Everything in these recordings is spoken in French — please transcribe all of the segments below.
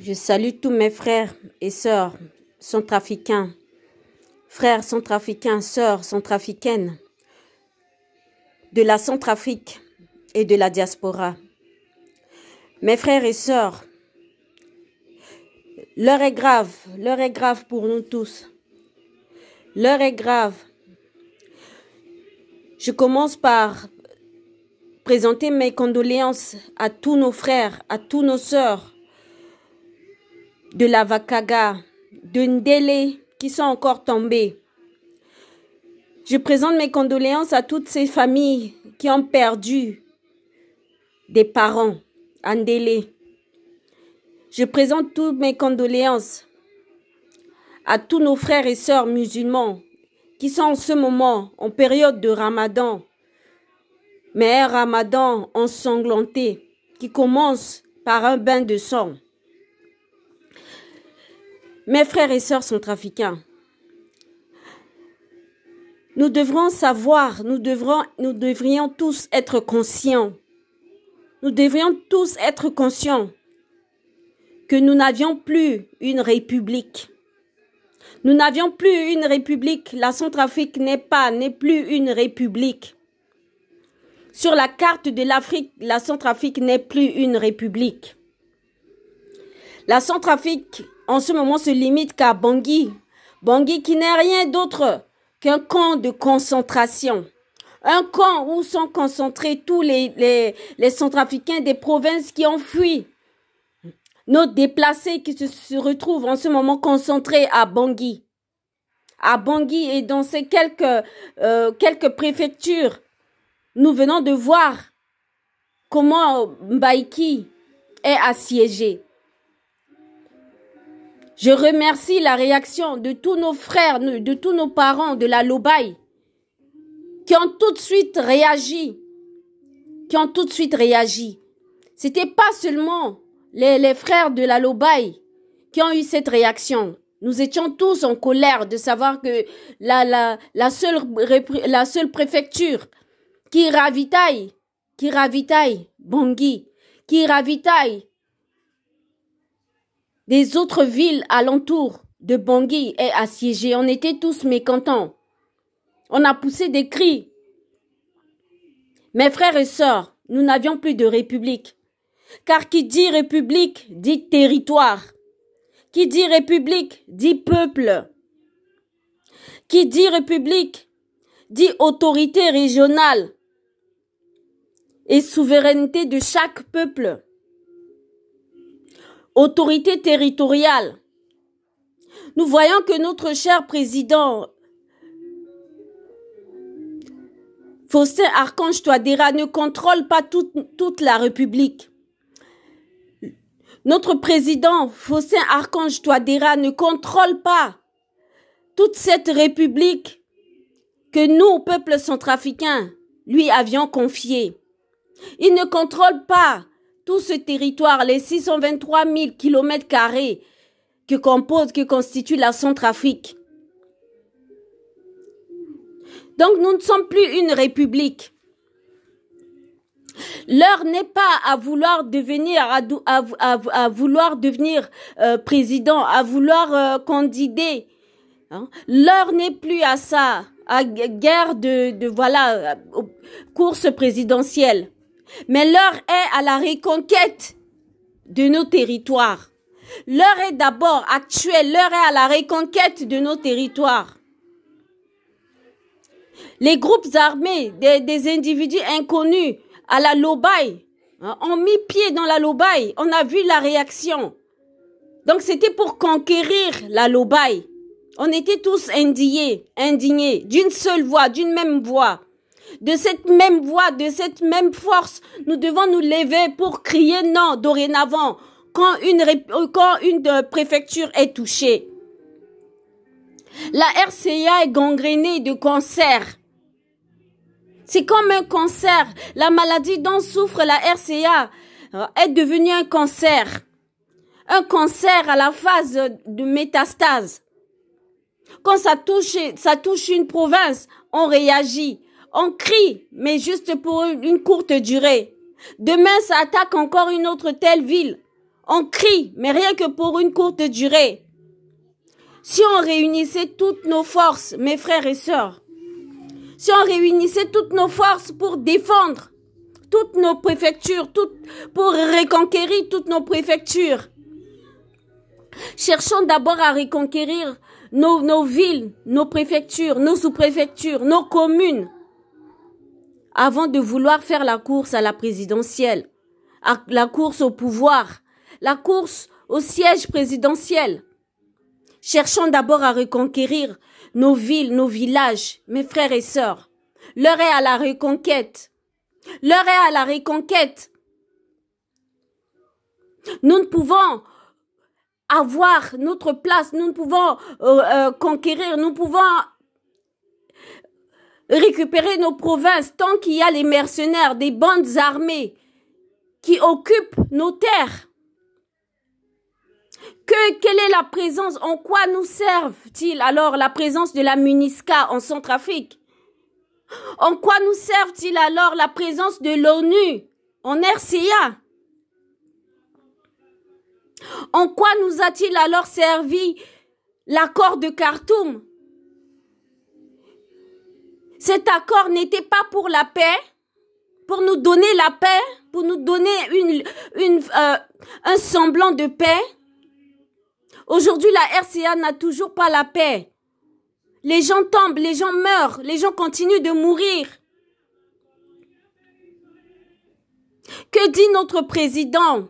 Je salue tous mes frères et sœurs centrafricains, frères centrafricains, sœurs centrafricaines, de la Centrafrique et de la diaspora. Mes frères et sœurs, l'heure est grave pour nous tous. L'heure est grave. Je commence par présenter mes condoléances à tous nos frères, à tous nos sœurs de la Vakaga, de Ndélé qui sont encore tombés. Je présente mes condoléances à toutes ces familles qui ont perdu des parents à Ndélé. Je présente toutes mes condoléances à tous nos frères et sœurs musulmans qui sont en ce moment en période de Ramadan, mais un Ramadan ensanglanté qui commence par un bain de sang. Mes frères et sœurs centrafricains, nous devrons savoir, nous devrions tous être conscients. Nous devrions tous être conscients que nous n'avions plus une république. Nous n'avions plus une république. La Centrafrique n'est plus une république. Sur la carte de l'Afrique, la Centrafrique n'est plus une république. La Centrafrique, en ce moment, se limite qu'à Bangui. Bangui qui n'est rien d'autre qu'un camp de concentration. Un camp où sont concentrés tous les Centrafricains des provinces qui ont fui. Nos déplacés qui se retrouvent en ce moment concentrés à Bangui. À Bangui et dans ces quelques préfectures, nous venons de voir comment Mbaïki est assiégé. Je remercie la réaction de tous nos frères, de tous nos parents de la Lobaye qui ont tout de suite réagi. C'était pas seulement les frères de la Lobaye qui ont eu cette réaction. Nous étions tous en colère de savoir que la seule préfecture qui ravitaille Bangui, qui ravitaille des autres villes alentours de Bangui est assiégée. On était tous mécontents. On a poussé des cris. Mes frères et sœurs, nous n'avions plus de république. Car qui dit république dit territoire. Qui dit république dit peuple. Qui dit république dit autorité régionale et souveraineté de chaque peuple. Autorité territoriale. Nous voyons que notre cher président Faustin Archange Touadéra ne contrôle pas toute la République. Notre président Faustin Archange Touadéra ne contrôle pas toute cette République que nous, peuple centrafricain, lui avions confiée. Il ne contrôle pas tout ce territoire, les 623 000 km² que constitue la Centrafrique. Donc nous ne sommes plus une république. L'heure n'est pas à vouloir devenir président, à vouloir candider. Hein? L'heure n'est plus à ça, à guerre course présidentielle. Mais l'heure est à la reconquête de nos territoires. L'heure est d'abord actuelle, l'heure est à la reconquête de nos territoires. Les groupes armés, des individus inconnus à la Lobaye, ont mis pied dans la Lobaye. On a vu la réaction. Donc c'était pour conquérir la Lobaye. On était tous indignés, d'une seule voix, d'une même voix. De cette même voix, de cette même force, nous devons nous lever pour crier non dorénavant quand une préfecture est touchée. La RCA est gangrénée de cancer. C'est comme un cancer. La maladie dont souffre la RCA est devenue un cancer. Un cancer à la phase de métastase. Quand ça touche une province, on réagit. On crie, mais juste pour une courte durée. Demain, ça attaque encore une autre telle ville. On crie, mais rien que pour une courte durée. Si on réunissait toutes nos forces, mes frères et sœurs, si on réunissait toutes nos forces pour défendre toutes nos préfectures, pour reconquérir toutes nos préfectures, cherchons d'abord à reconquérir nos villes, nos préfectures, nos sous-préfectures, nos communes, avant de vouloir faire la course à la présidentielle, la course au pouvoir, la course au siège présidentiel. Cherchons d'abord à reconquérir nos villes, nos villages, mes frères et sœurs. L'heure est à la reconquête. L'heure est à la reconquête. Nous ne pouvons avoir notre place, nous ne pouvons conquérir, nous pouvons récupérer nos provinces tant qu'il y a les mercenaires, des bandes armées qui occupent nos terres. Quelle est la présence, en quoi nous servent-ils alors la présence de la MINUSCA en Centrafrique? En quoi nous servent-ils alors la présence de l'ONU en RCA? En quoi nous a-t-il alors servi l'accord de Khartoum? Cet accord n'était pas pour la paix, pour nous donner la paix, pour nous donner un semblant de paix. Aujourd'hui, la RCA n'a toujours pas la paix. Les gens tombent, les gens meurent, les gens continuent de mourir. Que dit notre président?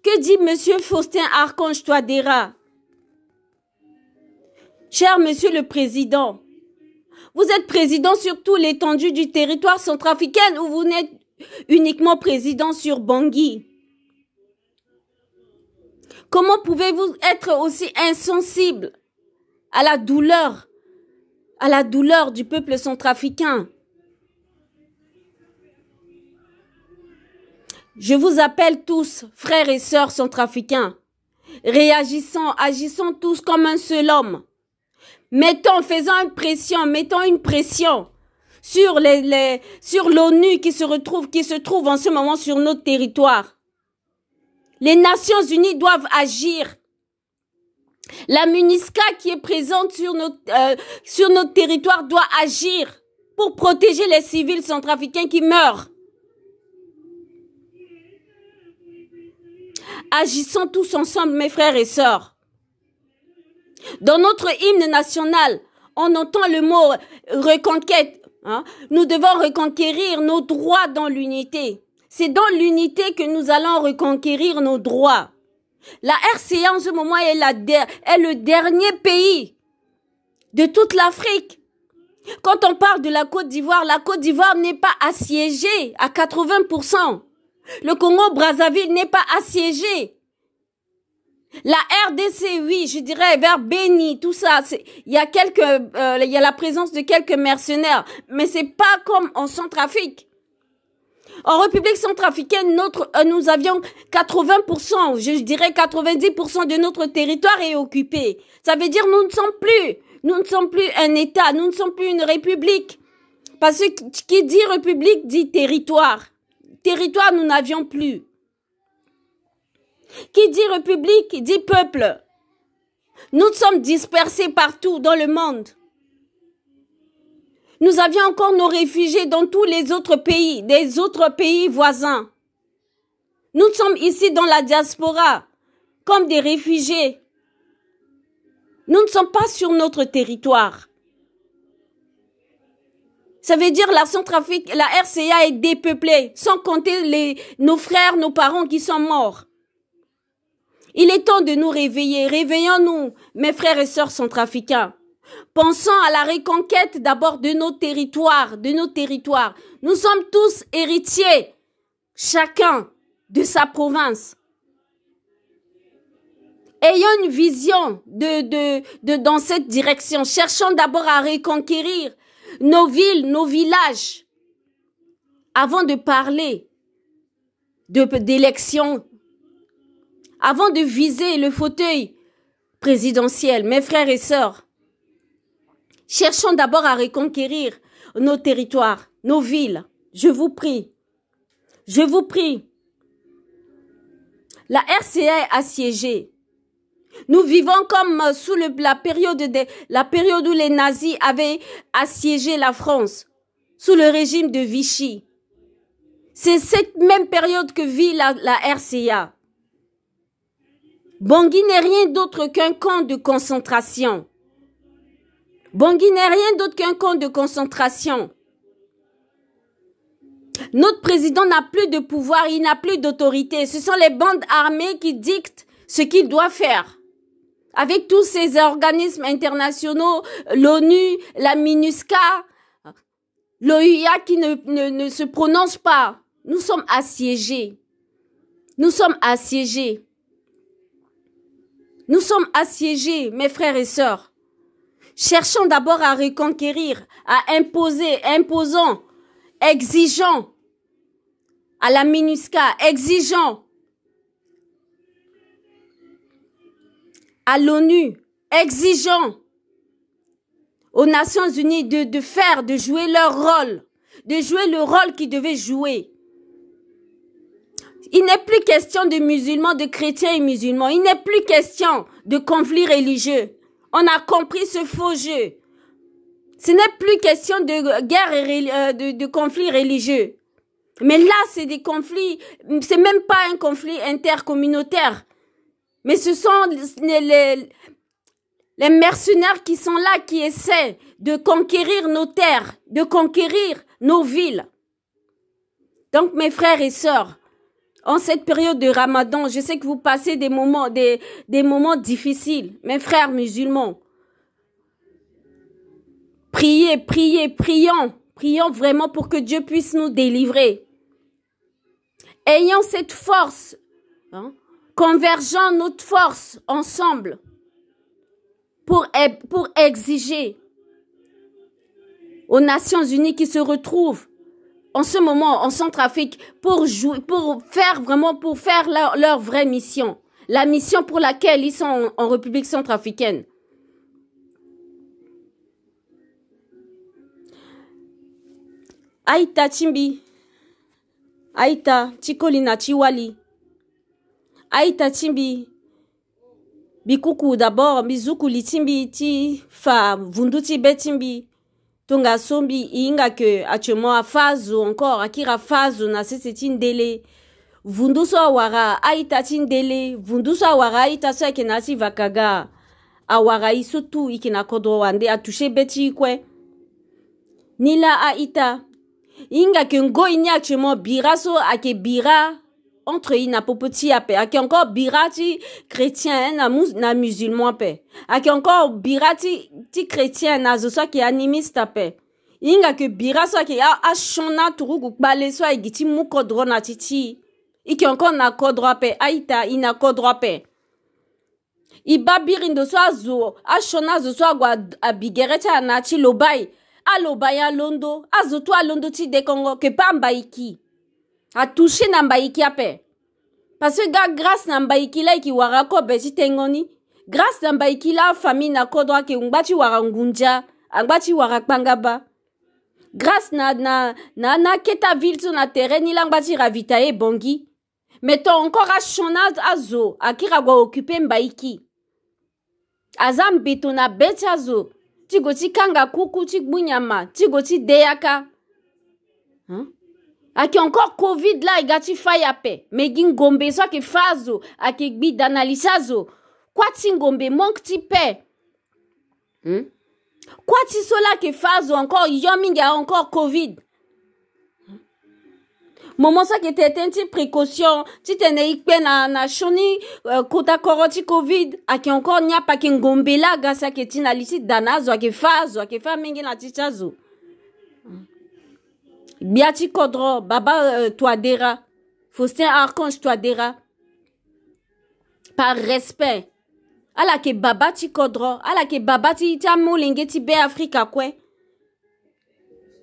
Que dit Monsieur Faustin Archange Touadéra? Cher Monsieur le Président, vous êtes président sur toute l'étendue du territoire centrafricain ou vous n'êtes uniquement président sur Bangui? Comment pouvez-vous être aussi insensible à la douleur du peuple centrafricain? Je vous appelle tous, frères et sœurs centrafricains. Réagissons, agissons tous comme un seul homme. Faisons une pression sur l'ONU qui se trouve en ce moment sur notre territoire. Les Nations Unies doivent agir. La MINUSCA qui est présente sur notre territoire doit agir pour protéger les civils centrafricains qui meurent. Agissons tous ensemble, mes frères et sœurs. Dans notre hymne national, on entend le mot reconquête. Nous devons reconquérir nos droits dans l'unité. C'est dans l'unité que nous allons reconquérir nos droits. La RCA en ce moment est le dernier pays de toute l'Afrique. Quand on parle de la Côte d'Ivoire n'est pas assiégée à 80%. Le Congo-Brazzaville n'est pas assiégé. La RDC, oui, je dirais vers Béni, tout ça, il y a la présence de quelques mercenaires, mais c'est pas comme en Centrafrique. En République centrafricaine, nous avions 80%, je dirais 90% de notre territoire est occupé. Ça veut dire nous ne sommes plus un État, nous ne sommes plus une république. Parce que qui dit république dit territoire. Territoire, nous n'avions plus. Qui dit république dit peuple. Nous sommes dispersés partout dans le monde. Nous avions encore nos réfugiés dans tous les autres pays, des autres pays voisins. Nous sommes ici dans la diaspora, comme des réfugiés. Nous ne sommes pas sur notre territoire. Ça veut dire la Centrafrique, la RCA est dépeuplée, sans compter nos frères, nos parents qui sont morts. Il est temps de nous réveiller. Réveillons-nous, mes frères et sœurs centrafricains. Pensons à la reconquête d'abord de nos territoires, Nous sommes tous héritiers, chacun de sa province. Ayons une vision dans cette direction. Cherchons d'abord à reconquérir nos villes, nos villages, avant de parler d'élections, avant de viser le fauteuil présidentiel. Mes frères et sœurs, cherchons d'abord à reconquérir nos territoires, nos villes. Je vous prie. Je vous prie. La RCA est assiégée. Nous vivons comme sous la période où les nazis avaient assiégé la France, sous le régime de Vichy. C'est cette même période que vit la RCA. Bangui n'est rien d'autre qu'un camp de concentration. Bangui n'est rien d'autre qu'un camp de concentration. Notre président n'a plus de pouvoir, il n'a plus d'autorité. Ce sont les bandes armées qui dictent ce qu'il doit faire. Avec tous ces organismes internationaux, l'ONU, la MINUSCA, l'OUA qui ne se prononcent pas. Nous sommes assiégés. Nous sommes assiégés. Nous sommes assiégés, mes frères et sœurs. Cherchons d'abord à reconquérir, à imposer, imposons, exigeons à la MINUSCA, exigeons à l'ONU, exigeons aux Nations Unies de jouer leur rôle, de jouer le rôle qu'ils devaient jouer. Il n'est plus question de musulmans, de chrétiens et musulmans. Il n'est plus question de conflits religieux. On a compris ce faux jeu. Ce n'est plus question de guerre et de conflits religieux. Mais là, c'est des conflits, c'est même pas un conflit intercommunautaire. Mais ce sont les mercenaires qui sont là, qui essaient de conquérir nos terres, de conquérir nos villes. Donc, mes frères et sœurs, en cette période de Ramadan, je sais que vous passez des moments difficiles. Mes frères musulmans, priez, priez, prions. Prions vraiment pour que Dieu puisse nous délivrer. Ayons cette force, convergeons notre force ensemble pour exiger aux Nations Unies qui se retrouvent en ce moment en Centrafrique pour faire leur vraie mission, la mission pour laquelle ils sont en République centrafricaine. Aïta Timbi, Aïta Tikolina Chiwali, Aïta Timbi, Bikuku d'abord, Bizukuli Timbi, Ti Fa, Vunduti Betimbi, Tonga Sombi, Inga que actuellement à Fazo encore, Akira Fazo na Setindele, Vunduso Awara, Aïta Tindele, Vunduso Awara, Aïta Sakenati Vakaga, Awara Isutu, Ikina Kodroande, a touché Beti Kwe, Nila Aïta. Inga que ngo inya actuellement biraso ake bira entre ina popoti ape ake encore birati chrétien na musulman pe ake encore birati ti chrétien na zo so ki animiste ape inga que biraso ake a shona turugu bale so igiti mu kodro na titi ike encore na kodro ape aita ina kodro ape iba birindo so azo a shona zo so gwa abigereta na ti lobai Alo baya londo, azoto a londo ti de Congo, que pas mbaiki. A touché na mbaiki ape. Parce que grâce na mbaiki la ki warako beti tengoni. Grâce na mbaiki la famille na kodwa ke ngbachi warangunja, ngbachi warakpangaba. Grâce na keta ville sur na terrain ni la ngbachi ravitaye bongi. Mettons encore a chonaz azo, a kiragwa occupé mbaiki. Azam betona beti azo. Tigoti kanga kuku tigbunyama, tigoti deyaka. Aki encore Covid là, igati fayape. Megin gombe so ke fazo, aki gbi danalisazo. Kwa tingombe manque ti pe. Kwa ti sola ke fazo encore yominga encore Covid. Moment ça qui était une petite précaution, tu t'es ikpe na shoni kota koroti Covid, aki encore nya pa ke ngombe la gasa ke tina lisi danazo ake fazo ake fa mengi na tichazo. Biati kodro baba Touadéra, Faustin Archange Touadéra. Par respect, ala ke baba ti kodro, ala ke baba ti molenge ti be Afrika kwe.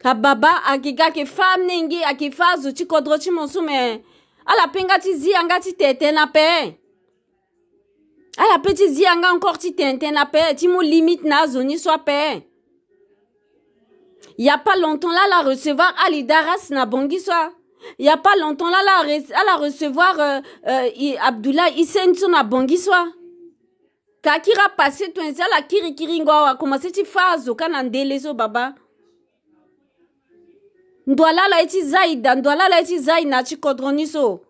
Kababa akiga ke fam nengi akifazo ti kodro ti monsume ala penga ti zianga ti tete na pe ala pe ti zianga encore ti tete na pe ti mo limite na zoni so pe y a pas longtemps là la recevoir Ali Daras na bongi so Il n'y a pas longtemps, là, elle a recevoir Abdullah Hissène sur la Bangiswa. Kakira passé tout ça, la kiri ngwa commencé ti fazo kanandele so baba. Ndwala la eti zaida, ndwala la eti zaina ti kodroni so.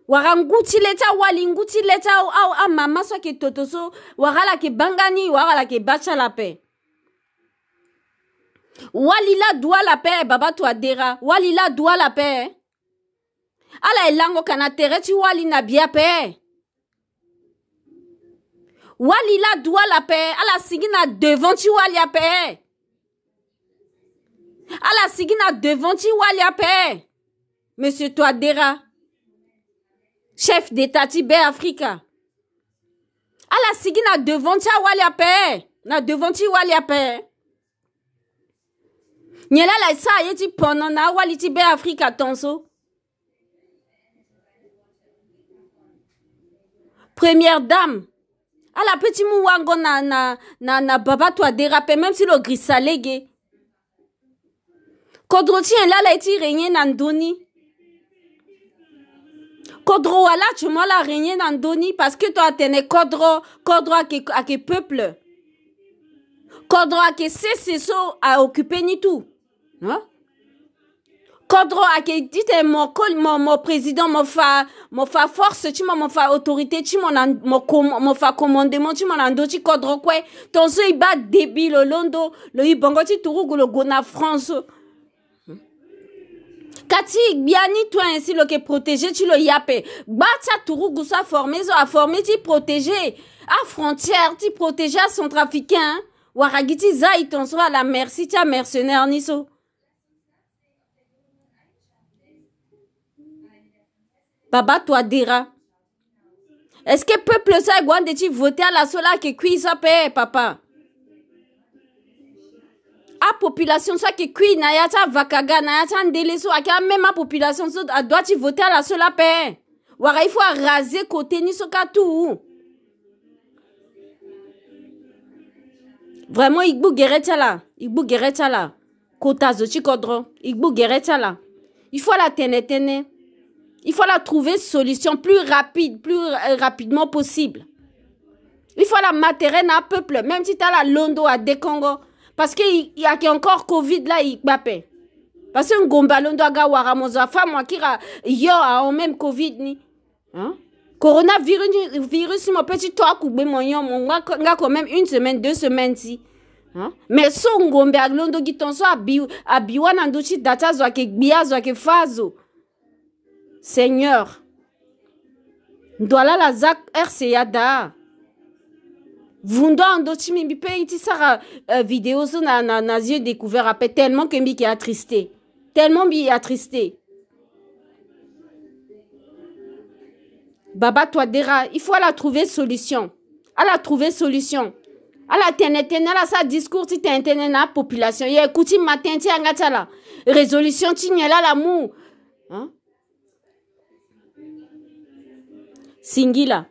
Wara nguti leta wali nguti leta au mama so ke toto so wara la ke bangani wara la ke bacha la pe. Wali la doit la paix baba to adera wali la doit la paix. Ala elango kana tere ti wali na bia paix. Wali la doit la paix ala sigina devant ti wali a paix. Ala sigina devant ti wali a paix. Monsieur Touadéra, chef d'État Tibet Africa. Ala sigina devant ti wali a paix. Na devant ti wali a paix. Nyela la sa yeti pono na wali Tibet Africa tonso. Première dame. Ala petit mouwango na baba Touadéra pe même si le grisalege. Kodro ti en la eti régné nandoni. Kodro wala tu m'as la régné nandoni parce que toi t'es kodro à que peuple. Kodro à que c'est so à occuper ni tout. Hein? Kodro à que dit mon président mon fa force tu mon fa autorité tu mon fa commandement tu mon ando ti kodro quoi ton so iba débile londo le ibongo ti turugu le gona France. Kati biani toi ainsi le que protéger tu le yape bacha turugu sa formé ti protéger à frontière ti protéger à centrafricain waragiti zai ton so à la merci ti mercenaire niso. Baba Touadéra. Est-ce que peuple ça est de voter à la sola que qui ça paye papa? A population ça que qui na yata vakaga na yata ndeleso a même a population ça doit tu voter à la sola paye. Wara il faut raser côté ni soka tout. Vraiment igbu gereta la. Kota zo chi kodro, igbu gereta la. Il faut la tenetene. Il faut la trouver solution plus rapidement possible. Il faut la matérer dans le peuple, même si tu as la Londo à Dekongo. Parce qu'il y a encore Covid là, il bappe. Parce que Ngomba Londo aga waramoza femme qui a même Covid ni. Hein? Coronavirus, mon petit toi, on a quand même 1 semaine, 2 semaines si. Hein? Mais son Ngomba Londo qui t'en soit à biwan andochi data zo ke bia zo ke fazo. Seigneur, Ndwala la zak RCA da. Vundo andochi mi pe iti sara vidéo so na yeux découvert après tellement que mi qui attristé. Tellement mi attristé. Baba Touadéra, il faut la trouver solution. À la trouver solution. À la tenetene la sa discours ti tenetene na population. Ye écouti matin ti angata la. Résolution ti nyela la mou. Hein? Singila.